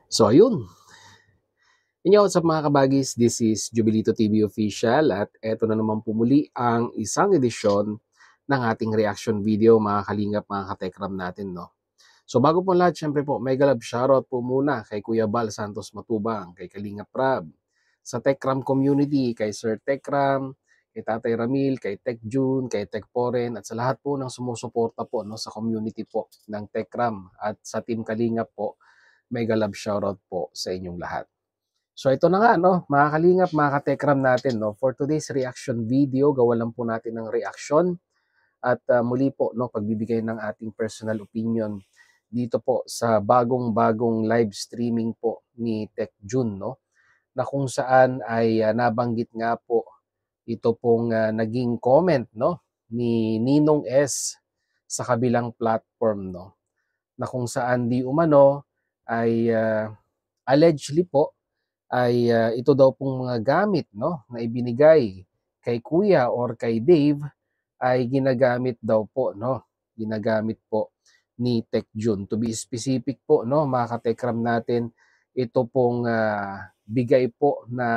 So ayun, inyo what's up mga kabagis, this is Jubilito TV Official at eto na naman po muli ang isang edisyon ng ating reaction video mga kalingap mga katekram natin, no? So bago po lahat, syempre po, mega love shoutout po muna kay Kuya Bal Santos Matubang, kay Kalingap Rab, sa Tekram community, kay Sir Tekram, kay Tatay Ramil, kay Tek June, kay Tek Poren, at sa lahat po ng sumusuporta po no, sa community po ng Tekram at sa Team Kalingap po, mega love shoutout po sa inyong lahat. So ito na nga no, mga kalingap, mga katekram natin no, for today's reaction video, gawa lang po natin ng reaction at muli po no, pagbibigay ng ating personal opinion dito po sa bagong-bagong live streaming po ni Tek June no, na kung saan ay nabanggit nga po ito pong naging comment no ni Ninong S sa kabilang platform no, na kung saan di umano ay allegedly po ay ito daw pong mga gamit no na ibinigay kay Kuya or kay Dave ay ginagamit daw po no, ginagamit po ni Tek June. To be specific po no, mga katekram natin, ito pong bigay po na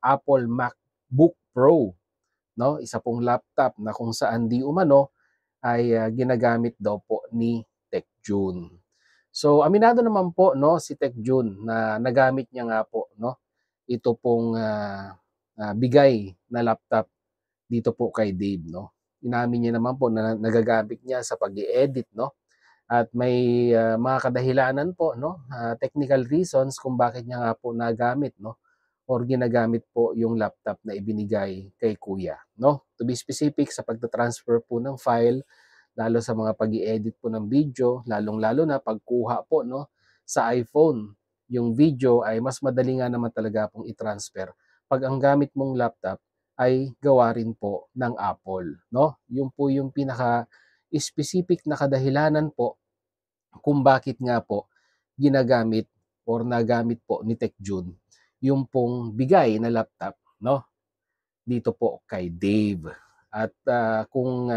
Apple MacBook Pro no, isa pong laptop na kung saan di umano ay ginagamit daw po ni Tek June. So aminado naman po no si Tek June na nagamit niya nga po no ito pong bigay na laptop dito po kay Dave no. Inamin niya naman po na nagagamit niya sa pag-i-edit no. At may mga kadahilanan po no, technical reasons kung bakit niya nga po nagamit no or ginagamit po yung laptop na ibinigay kay Kuya no. To be specific, sa pagta-transfer po ng file, lalo sa mga pag-i-edit po ng video, lalong-lalo na pagkuha po no sa iPhone. Yung video ay mas madali nga naman talaga pong i-transfer pag ang gamit mong laptop ay gawa rin po ng Apple, no? Yung po yung pinaka specific na kadahilanan po kung bakit nga po ginagamit or nagamit po ni Tek June yung pong bigay na laptop, no? Dito po kay Dave. At kung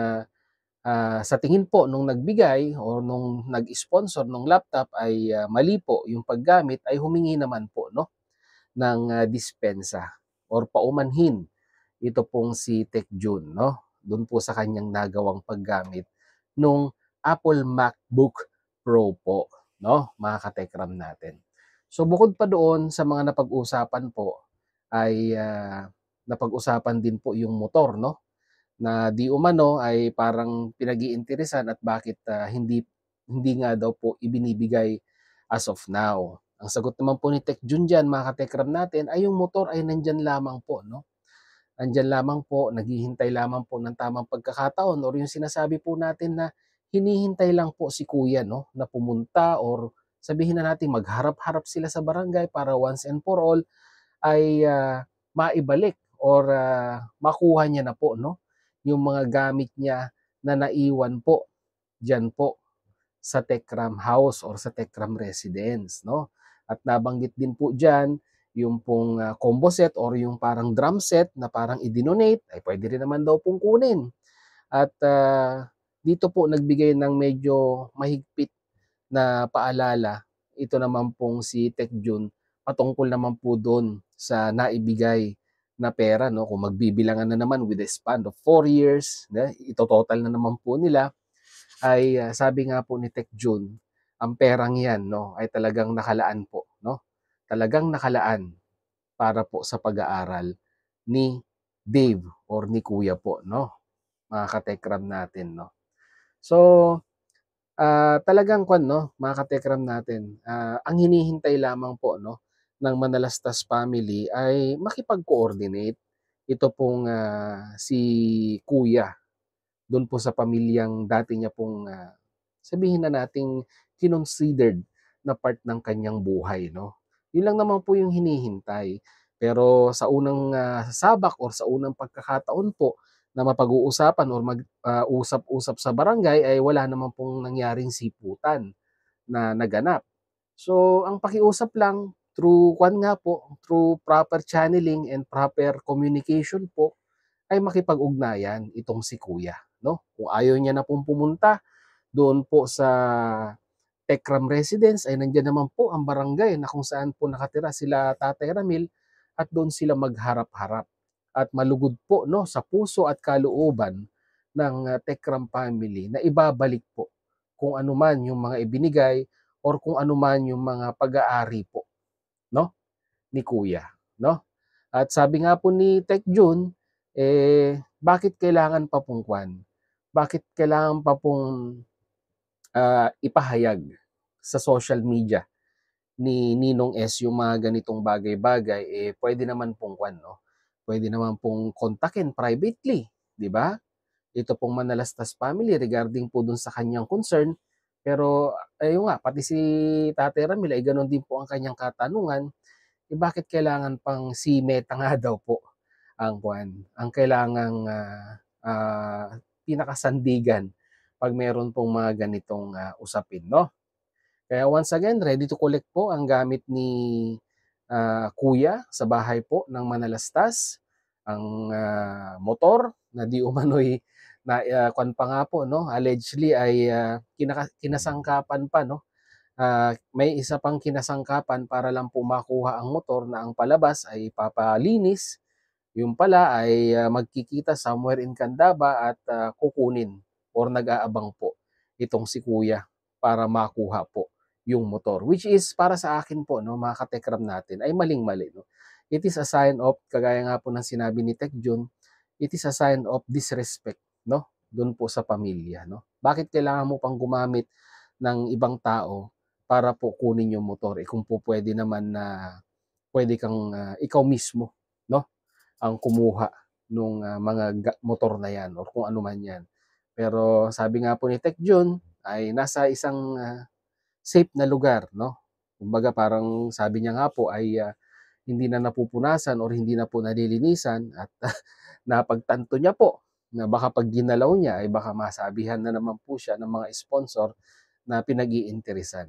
sa tingin po nung nagbigay o nung nag-sponsor ng laptop ay mali po yung paggamit, ay humingi naman po no ng dispensa or paumanhin ito pong si Tek June no doon po sa kanyang nagawang paggamit nung Apple MacBook Pro po no, mga katekram natin. So bukod pa doon sa mga napag-usapan po ay napag-usapan din po yung motor no, na di umano ay parang pinag-iinteresan at bakit hindi hindi nga daw po ibinibigay as of now. Ang sagot naman po ni Tek June diyan, mga katekram natin, ay yung motor ay nandyan lamang po no. Nandyan lamang po, naghihintay lamang po ng tamang pagkakataon or yung sinasabi po natin na hinihintay lang po si Kuya no na pumunta or sabihin na natin magharap-harap sila sa barangay para once and for all ay maibalik or makuha niya na po no yung mga gamit niya na naiwan po diyan po sa Tekram House or sa Tekram Residence no. At nabanggit din po diyan yung pong combo set or yung parang drum set na parang i-donate ay pwede rin naman daw pong kunin. At dito po nagbigay ng medyo mahigpit na paalala ito naman pong si Tek June patungkol naman po doon sa naibigay na pera no, kung magbibilangan na naman with a span of 4 years, ito total na naman po nila ay sabi nga po ni Tek June, ang perang 'yan no ay talagang nakalaan po no. Talagang nakalaan para po sa pag-aaral ni Dave or ni Kuya po no, mga katekram natin no. So talagang kwan 'no, mga katekram natin, ang hinihintay lamang po 'no, ng Manalastas family ay makipag-coordinate. Ito pong, si kuya, do'n po sa pamilyang dati niya pong, sabihin na nating kinonsidered na part ng kanyang buhay 'no. 'Yun lang naman po yung hinihintay. Pero sa unang, sabak or sa unang pagkakataon po na mapag-uusapan or usap-usap sa barangay ay wala naman pong nangyaring siputan na naganap. So, ang pakiusap lang through kwan nga po, through proper channeling and proper communication po ay makipag-ugnayan itong si kuya, no? Kung ayaw niya na pong pumunta doon po sa Tekram Residence ay nandiyan naman po ang barangay na kung saan po nakatira sila Tatay Ramil at doon sila magharap-harap. At malugod po no, sa puso at kalooban ng Tekram family na ibabalik po kung ano man yung mga ibinigay or kung ano man yung mga pag-aari po no ni Kuya, no? At sabi nga po ni Tek Jun, bakit kailangan pa pong Bakit kailangan pa pong ipahayag sa social media ni Ninong S yung mga ganitong bagay-bagay, pwede naman pong no? Pwede naman pong kontakin privately, di ba? Ito pong Manalastas family regarding po dun sa kanyang concern. Pero ayun nga, pati si Tatay Ramil ay ganoon din po ang kanyang katanungan. Bakit kailangan pang si Meta nga daw po ang kailangang pinakasandigan pag meron pong mga ganitong usapin, no? Kaya once again, ready to collect po ang gamit ni Kuya sa bahay po ng Manalastas. Ang motor na di umano'y na kwan pa nga po no, allegedly ay kinasangkapan pa no. May isa pang kinasangkapan para lang po makuha ang motor na ang palabas ay papalinis. Yung pala ay magkikita somewhere in Candaba at kukunin or nag-aabang po itong si Kuya para makuha po yung motor. Which is para sa akin po, no, mga katekram natin, ay maling-mali. No? It is a sign of, kagaya nga po ng sinabi ni Tek Jun, it is a sign of disrespect no? Doon po sa pamilya. No? Bakit kailangan mo pang gumamit ng ibang tao para po kunin yung motor? Kung po pwede naman na pwede kang ikaw mismo no? Ang kumuha nung mga motor na yan or kung ano man yan. Pero sabi nga po ni Tek Jun ay nasa isang safe na lugar, no? Kumbaga parang sabi niya nga po ay hindi na napupunasan or hindi na po nalilinisan at napagtanto niya po na baka pag ginalaw niya ay baka masabihan na naman po siya ng mga sponsor na pinag-iinteresan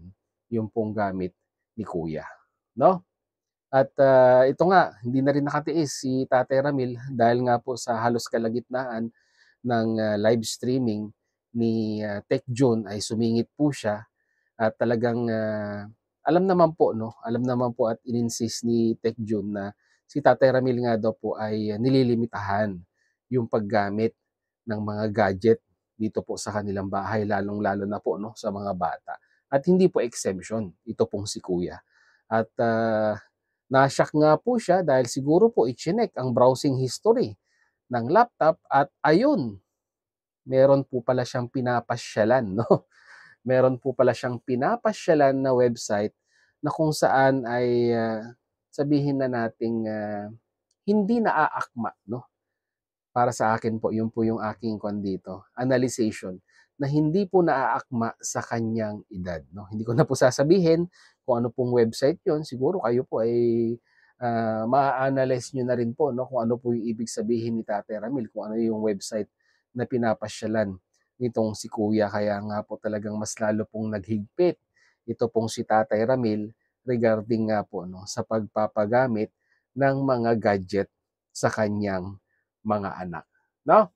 yung pong gamit ni Kuya, no? At ito nga, hindi na rin nakatiis si Tatay Ramil dahil nga po sa halos kalagitnaan ng live streaming ni Tek Jun ay sumingit po siya at talagang alam naman po no, alam naman po at ininsist ni Tek Jun na si Tatay Ramil nga daw po ay nililimitahan yung paggamit ng mga gadget dito po sa kanilang bahay, lalong-lalo na po no sa mga bata. At hindi po exemption ito pong si Kuya. At na-shock nga po siya dahil siguro po i-chinek ang browsing history ng laptop at ayun, meron po pala siyang pinapasyalan, no? Meron po pala siyang pinapasyalan na website na kung saan ay sabihin na nating hindi naaakma, no? Para sa akin po, yun po yung aking kwan dito, analyzation, na hindi po naaakma sa kanyang edad. No? Hindi ko na po sasabihin kung ano pong website yon. Siguro kayo po ay ma-analyze nyo na rin po no? Kung ano po yung ibig sabihin ni Tate Ramil, kung ano yung website na pinapasyalan nitong si Kuya. Kaya nga po talagang mas lalo pong naghigpit ito pong si Tatay Ramil regarding nga po no, sa pagpapagamit ng mga gadget sa kanyang mga anak. No?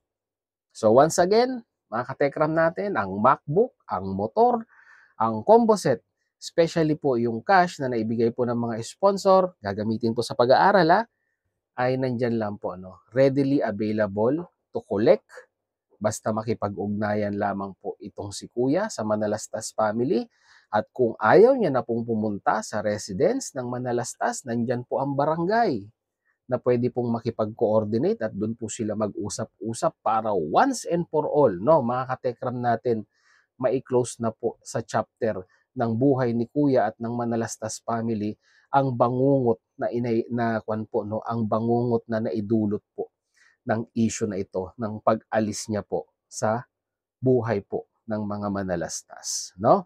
So once again, mga katekram natin, ang MacBook, ang motor, ang combo set, especially po yung cash na naibigay po ng mga sponsor, gagamitin po sa pag-aaral ay nandyan lang po, no? Readily available to collect. Basta makipag-ugnayan lamang po itong si Kuya sa Manalastas family. At kung ayaw niya na pong pumunta sa residence ng Manalastas, nandyan po ang barangay na pwede pong makipag-coordinate at doon po sila mag-usap-usap para once and for all, no, mga katekram natin, mai-close na po sa chapter ng buhay ni Kuya at ng Manalastas family ang bangungot na kwan po, no, ang bangungot na naidulot po ng issue na ito, ng pag-alis niya po sa buhay po ng mga Manalastas, no?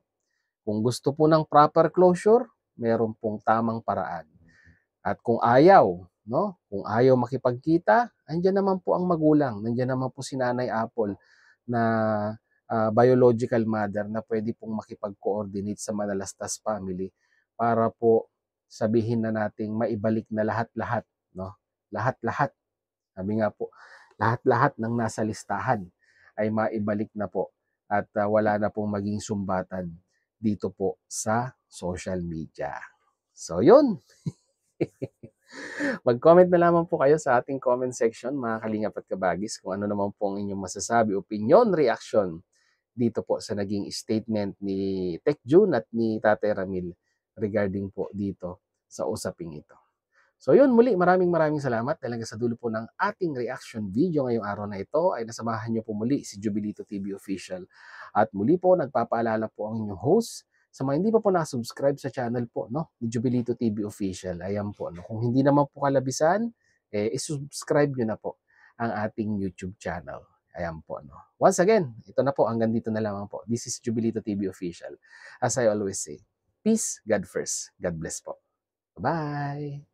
Kung gusto po ng proper closure, meron pong tamang paraan. At kung ayaw, no? Kung ayaw makipagkita, andiyan naman po ang magulang, nandiyan naman po si Nanay Apple na biological mother na pwede pong makipag-coordinate sa Manalastas family para po sabihin na nating maibalik na lahat-lahat, no? Lahat-lahat. Sabi nga po, lahat-lahat ng nasa listahan ay maibalik na po at wala na pong maging sumbatan dito po sa social media. So yun, mag-comment na lamang po kayo sa ating comment section mga kalingap at kabagis kung ano naman po ang inyong masasabi, opinion, reaction dito po sa naging statement ni Tech June at ni Tate Ramil regarding po dito sa usaping ito. So yun, muli maraming salamat dahil hanggang sa dulo po ng ating reaction video ngayong araw na ito ay nasamahan niyo po muli si Jubilito TV Official. At muli po nagpapaalala po ang inyong host sa mga hindi pa po nakasubscribe sa channel po no, ni Jubilito TV Official. Ayan po, no, kung hindi naman po kalabisan, isubscribe nyo na po ang ating YouTube channel. Ayan po. No. Once again, ito na po, hanggang dito na lamang po. This is Jubilito TV Official. As I always say, peace, God first. God bless po. Bye!